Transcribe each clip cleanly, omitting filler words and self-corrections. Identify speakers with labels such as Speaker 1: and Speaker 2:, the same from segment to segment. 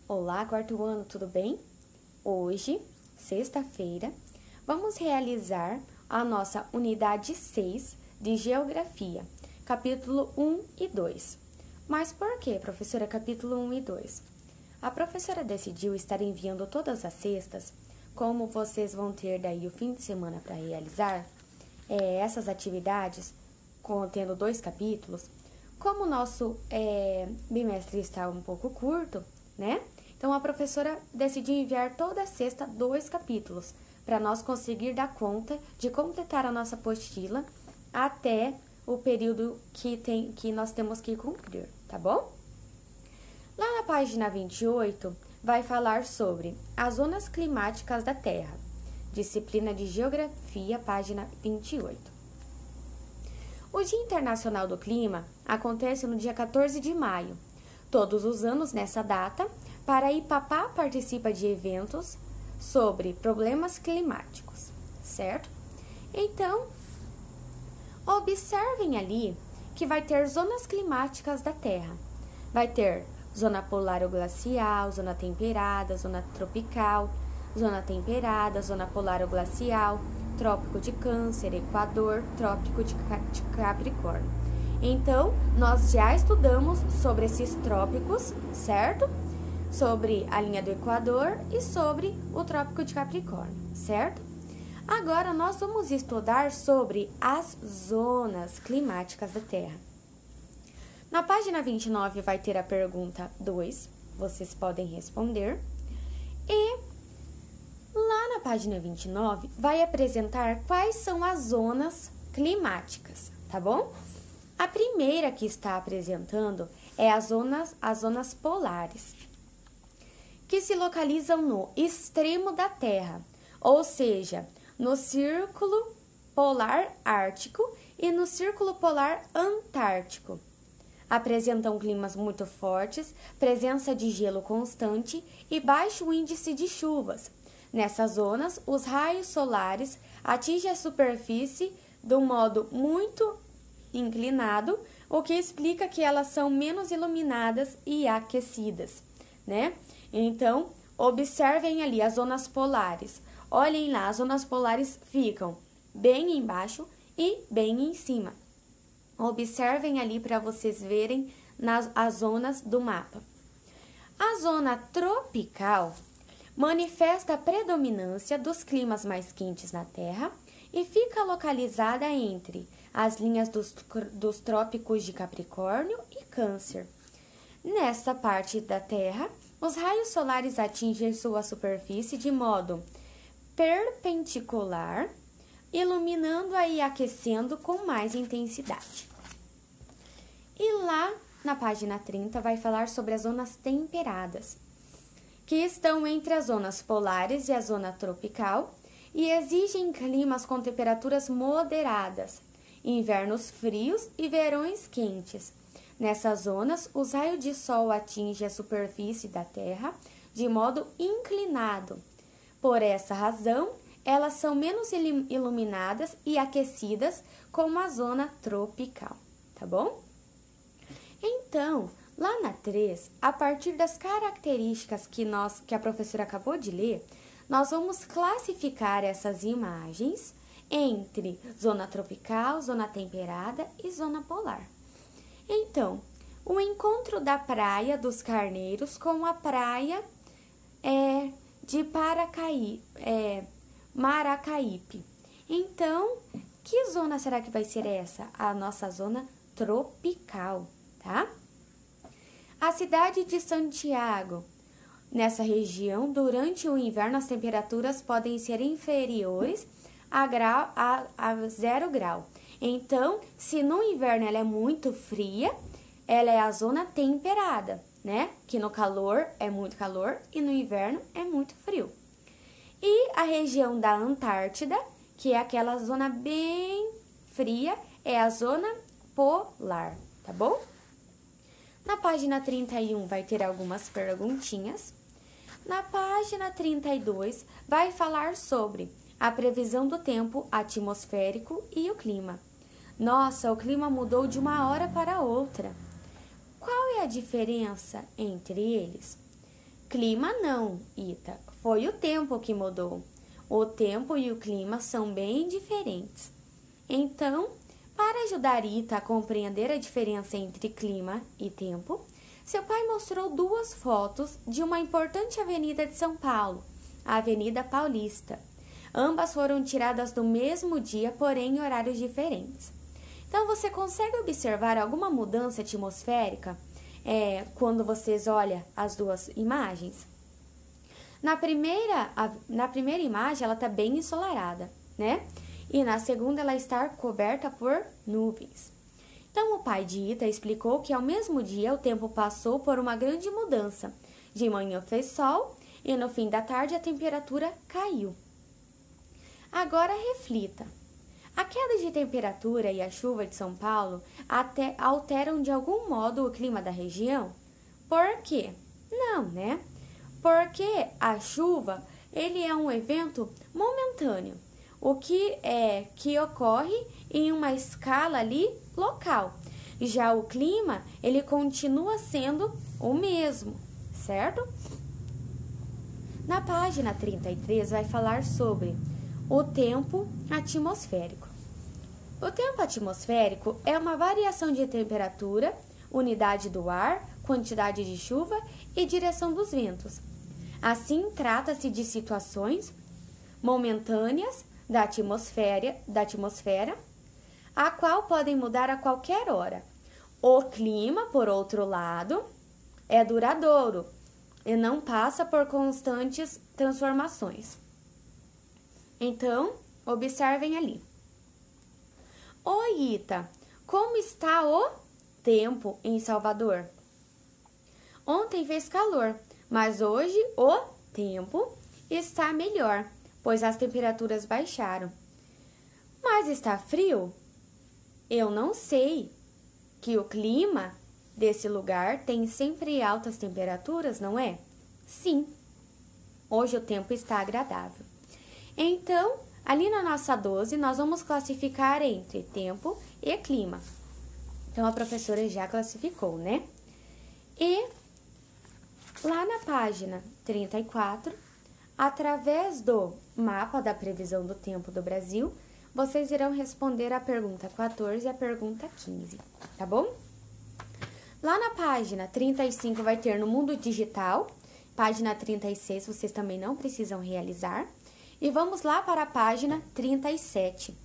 Speaker 1: Olá, quarto ano, tudo bem? Hoje, sexta-feira, vamos realizar a nossa unidade 6 de Geografia, capítulo 1 e 2. Mas por que, professora, capítulo 1 e 2? A professora decidiu estar enviando todas as sextas, como vocês vão ter daí o fim de semana para realizar essas atividades, contendo 2 capítulos. Como o nosso bimestre está um pouco curto, né? Então, a professora decidiu enviar toda sexta 2 capítulos, para nós conseguir dar conta de completar a nossa apostila até o período que nós temos que cumprir, tá bom? Lá na página 28, vai falar sobre as zonas climáticas da Terra, disciplina de Geografia, página 28. O Dia Internacional do Clima acontece no dia 14 de maio. Todos os anos, nessa data, Paraípapá participa de eventos sobre problemas climáticos, certo? Então, observem ali que vai ter zonas climáticas da Terra. Vai ter zona polar ou glacial, zona temperada, zona tropical, zona temperada, zona polar ou glacial, trópico de Câncer, Equador, trópico de Capricórnio. Então, nós já estudamos sobre esses trópicos, certo? Sobre a linha do Equador e sobre o trópico de Capricórnio, certo? Agora, nós vamos estudar sobre as zonas climáticas da Terra. Na página 29 vai ter a pergunta 2, vocês podem responder. E lá na página 29 vai apresentar quais são as zonas climáticas, tá bom? A primeira que está apresentando é as zonas polares, que se localizam no extremo da Terra, ou seja, no Círculo Polar Ártico e no Círculo Polar Antártico. Apresentam climas muito fortes, presença de gelo constante e baixo índice de chuvas. Nessas zonas, os raios solares atingem a superfície de um modo muito inclinado, o que explica que elas são menos iluminadas e aquecidas, né? Então, observem ali as zonas polares. Olhem lá, as zonas polares ficam bem embaixo e bem em cima. Observem ali para vocês verem as zonas do mapa. A zona tropical manifesta a predominância dos climas mais quentes na Terra e fica localizada entre as linhas dos trópicos de Capricórnio e Câncer. Nessa parte da Terra, os raios solares atingem sua superfície de modo perpendicular, iluminando-a e aquecendo com mais intensidade. E lá na página 30 vai falar sobre as zonas temperadas, que estão entre as zonas polares e a zona tropical e exigem climas com temperaturas moderadas, invernos frios e verões quentes. Nessas zonas, os raios de sol atingem a superfície da Terra de modo inclinado. Por essa razão, elas são menos iluminadas e aquecidas como a zona tropical, tá bom? Então, lá na 3, a partir das características que a professora acabou de ler, nós vamos classificar essas imagens entre zona tropical, zona temperada e zona polar. Então, o encontro da Praia dos Carneiros com a praia de Maracaípe. Então, que zona será que vai ser essa? A nossa zona tropical, tá? A cidade de Santiago. Nessa região, durante o inverno, as temperaturas podem ser inferiores a 0 grau. Então, se no inverno ela é muito fria, ela é a zona temperada, né? Que no calor é muito calor e no inverno é muito frio. E a região da Antártida, que é aquela zona bem fria, é a zona polar, tá bom? Na página 31 vai ter algumas perguntinhas. Na página 32 vai falar sobre a previsão do tempo atmosférico e o clima. Nossa, o clima mudou de uma hora para outra. Qual é a diferença entre eles? Clima não, Ita. Foi o tempo que mudou. O tempo e o clima são bem diferentes. Então, para ajudar Ita a compreender a diferença entre clima e tempo, seu pai mostrou duas fotos de uma importante avenida de São Paulo, a Avenida Paulista. Ambas foram tiradas no mesmo dia, porém em horários diferentes. Então, você consegue observar alguma mudança atmosférica quando vocês olham as duas imagens? Na primeira imagem, ela está bem ensolarada, né? E na segunda, ela está coberta por nuvens. Então, o pai de Ita explicou que ao mesmo dia o tempo passou por uma grande mudança. De manhã fez sol e no fim da tarde a temperatura caiu. Agora reflita. A queda de temperatura e a chuva de São Paulo até alteram de algum modo o clima da região? Por quê? Não, né? Porque a chuva, ele é um evento momentâneo, o que ocorre em uma escala ali local. Já o clima, ele continua sendo o mesmo, certo? Na página 33 vai falar sobre o tempo atmosférico. O tempo atmosférico é uma variação de temperatura, unidade do ar, quantidade de chuva e direção dos ventos. Assim, trata-se de situações momentâneas da atmosfera, a qual podem mudar a qualquer hora. O clima, por outro lado, é duradouro e não passa por constantes transformações. Então, observem ali. Oi, Ita, como está o tempo em Salvador? Ontem fez calor, mas hoje o tempo está melhor, pois as temperaturas baixaram. Mas está frio? Eu não sei que o clima desse lugar tem sempre altas temperaturas, não é? Sim, hoje o tempo está agradável. Então, ali na nossa 12, nós vamos classificar entre tempo e clima. Então, a professora já classificou, né? E lá na página 34, através do mapa da previsão do tempo do Brasil, vocês irão responder a pergunta 14 e a pergunta 15, tá bom? Lá na página 35 vai ter no mundo digital, página 36 vocês também não precisam realizar. E vamos lá para a página 37.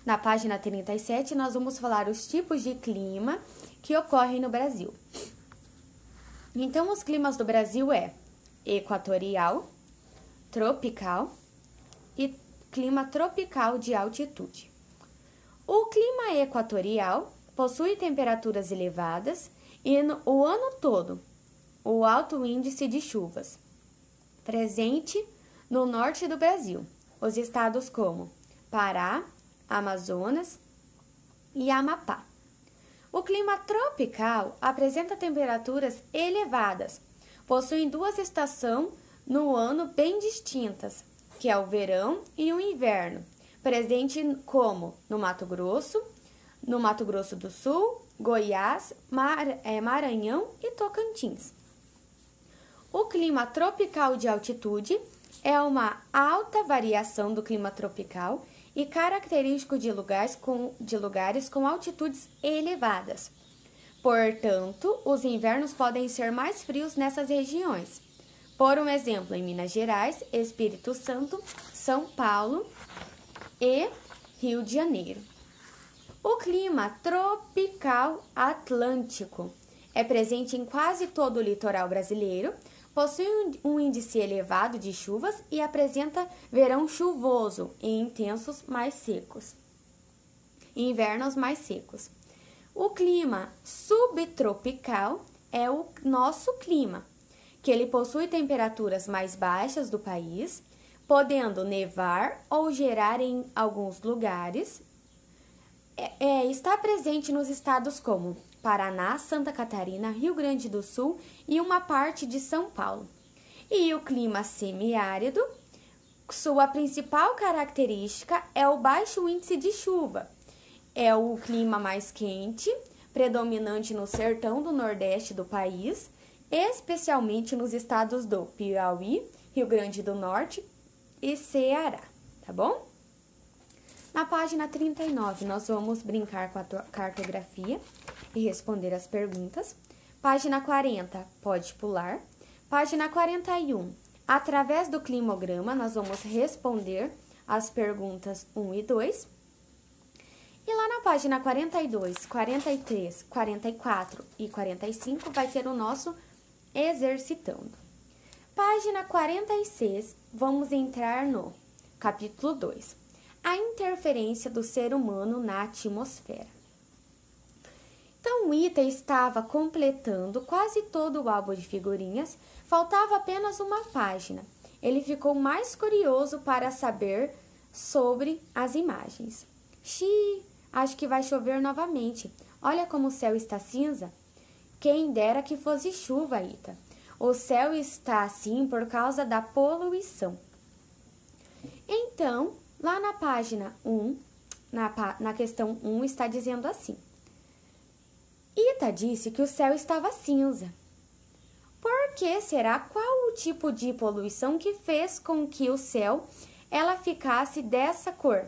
Speaker 1: Na página 37, nós vamos falar os tipos de clima que ocorrem no Brasil. Então, os climas do Brasil é equatorial, tropical e clima tropical de altitude. O clima equatorial possui temperaturas elevadas e o ano todo o alto índice de chuvas, presente no norte do Brasil, os estados como Pará, Amazonas e Amapá. O clima tropical apresenta temperaturas elevadas, possuem duas estações no ano bem distintas, que é o verão e o inverno, presente como no Mato Grosso do Sul, Goiás, Maranhão e Tocantins. O clima tropical de altitude é uma alta variação do clima tropical e característico de lugares com altitudes elevadas. Portanto, os invernos podem ser mais frios nessas regiões. Por um exemplo, em Minas Gerais, Espírito Santo, São Paulo e Rio de Janeiro. O clima tropical atlântico é presente em quase todo o litoral brasileiro, possui um índice elevado de chuvas e apresenta verão chuvoso e intensos mais secos, e invernos mais secos. O clima subtropical é o nosso clima, que ele possui temperaturas mais baixas do país, podendo nevar ou gerar em alguns lugares. Está presente nos estados como Paraná, Santa Catarina, Rio Grande do Sul e uma parte de São Paulo. E o clima semiárido, sua principal característica é o baixo índice de chuva. É o clima mais quente, predominante no sertão do nordeste do país, especialmente nos estados do Piauí, Rio Grande do Norte e Ceará, tá bom? Na página 39, nós vamos brincar com a cartografia e responder as perguntas. Página 40, pode pular. Página 41, através do climograma, nós vamos responder as perguntas 1 e 2. E lá na página 42, 43, 44 e 45 vai ter o nosso exercitando. Página 46, vamos entrar no capítulo 2. A interferência do ser humano na atmosfera. Então, o Ita estava completando quase todo o álbum de figurinhas, faltava apenas uma página. Ele ficou mais curioso para saber sobre as imagens. Xiii, acho que vai chover novamente. Olha como o céu está cinza. Quem dera que fosse chuva, Ita. O céu está assim por causa da poluição. Então, lá na página 1, na questão 1, está dizendo assim. Ita disse que o céu estava cinza. Por que será? Qual o tipo de poluição que fez com que o céu ela ficasse dessa cor?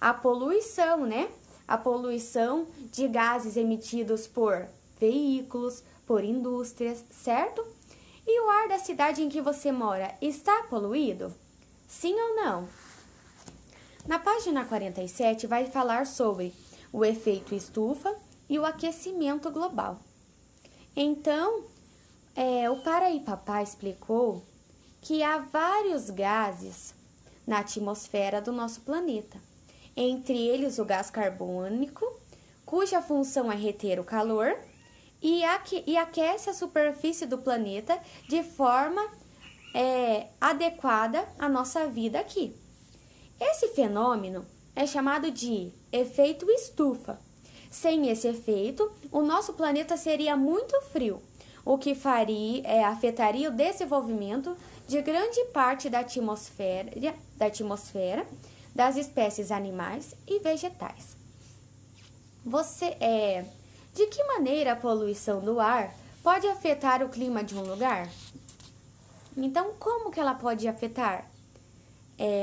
Speaker 1: A poluição, né? A poluição de gases emitidos por veículos, por indústrias, certo? E o ar da cidade em que você mora está poluído? Sim ou não? Na página 47 vai falar sobre o efeito estufa e o aquecimento global. Então, o Paraípapá explicou que há vários gases na atmosfera do nosso planeta. Entre eles o gás carbônico, cuja função é reter o calor e aquece a superfície do planeta de forma adequada à nossa vida aqui. Esse fenômeno é chamado de efeito estufa. Sem esse efeito, o nosso planeta seria muito frio, o que afetaria o desenvolvimento de grande parte da atmosfera, das espécies animais e vegetais. De que maneira a poluição do ar pode afetar o clima de um lugar? Então, como que ela pode afetar?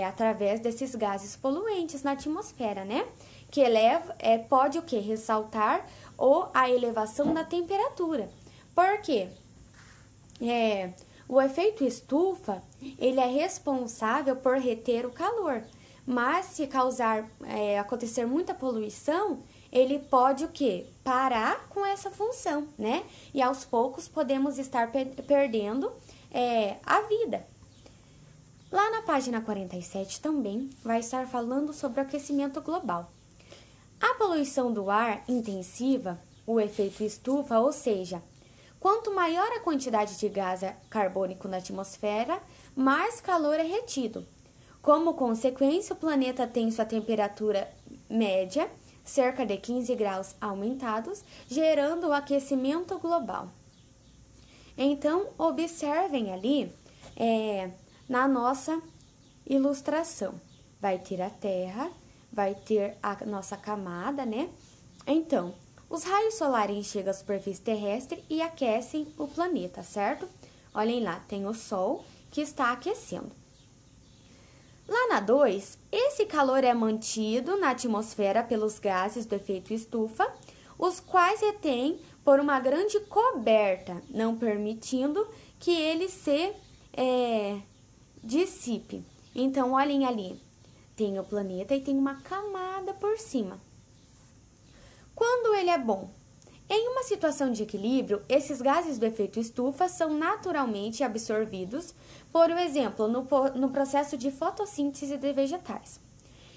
Speaker 1: Através desses gases poluentes na atmosfera, né? Que pode o quê? Ressaltar a elevação da temperatura. Por quê? O efeito estufa, ele é responsável por reter o calor, mas se acontecer muita poluição, ele pode o quê? Parar com essa função, né? E aos poucos podemos estar perdendo a vida. Lá na página 47 também vai estar falando sobre o aquecimento global. A poluição do ar intensiva, o efeito estufa, ou seja, quanto maior a quantidade de gás carbônico na atmosfera, mais calor é retido. Como consequência, o planeta tem sua temperatura média, cerca de 15 graus aumentados, gerando o aquecimento global. Então, observem ali na nossa ilustração. Vai ter a Terra, vai ter a nossa camada, né? Então, os raios solares chegam à superfície terrestre e aquecem o planeta, certo? Olhem lá, tem o Sol que está aquecendo. Lá na 2, esse calor é mantido na atmosfera pelos gases do efeito estufa, os quais retêm por uma grande coberta, não permitindo que ele se dissipe. Então, olhem ali, tem o planeta e tem uma camada por cima. Quando ele é bom? Em uma situação de equilíbrio, esses gases do efeito estufa são naturalmente absorvidos, por exemplo, no processo de fotossíntese de vegetais.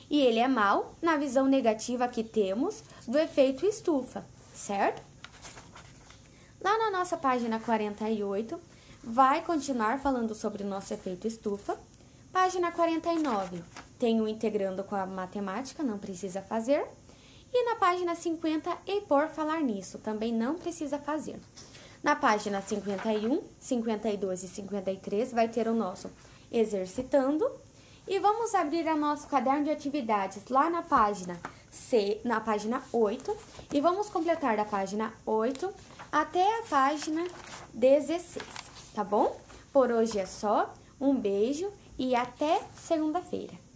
Speaker 1: E ele é mau na visão negativa que temos do efeito estufa, certo? Lá na nossa página 48, vai continuar falando sobre o nosso efeito estufa. Página 49, tem o integrando com a matemática, não precisa fazer. E na página 50, e por falar nisso, também não precisa fazer. Na página 51, 52 e 53 vai ter o nosso exercitando. E vamos abrir o nosso caderno de atividades lá na página 8. E vamos completar da página 8 até a página 16, tá bom? Por hoje é só, um beijo e até segunda-feira.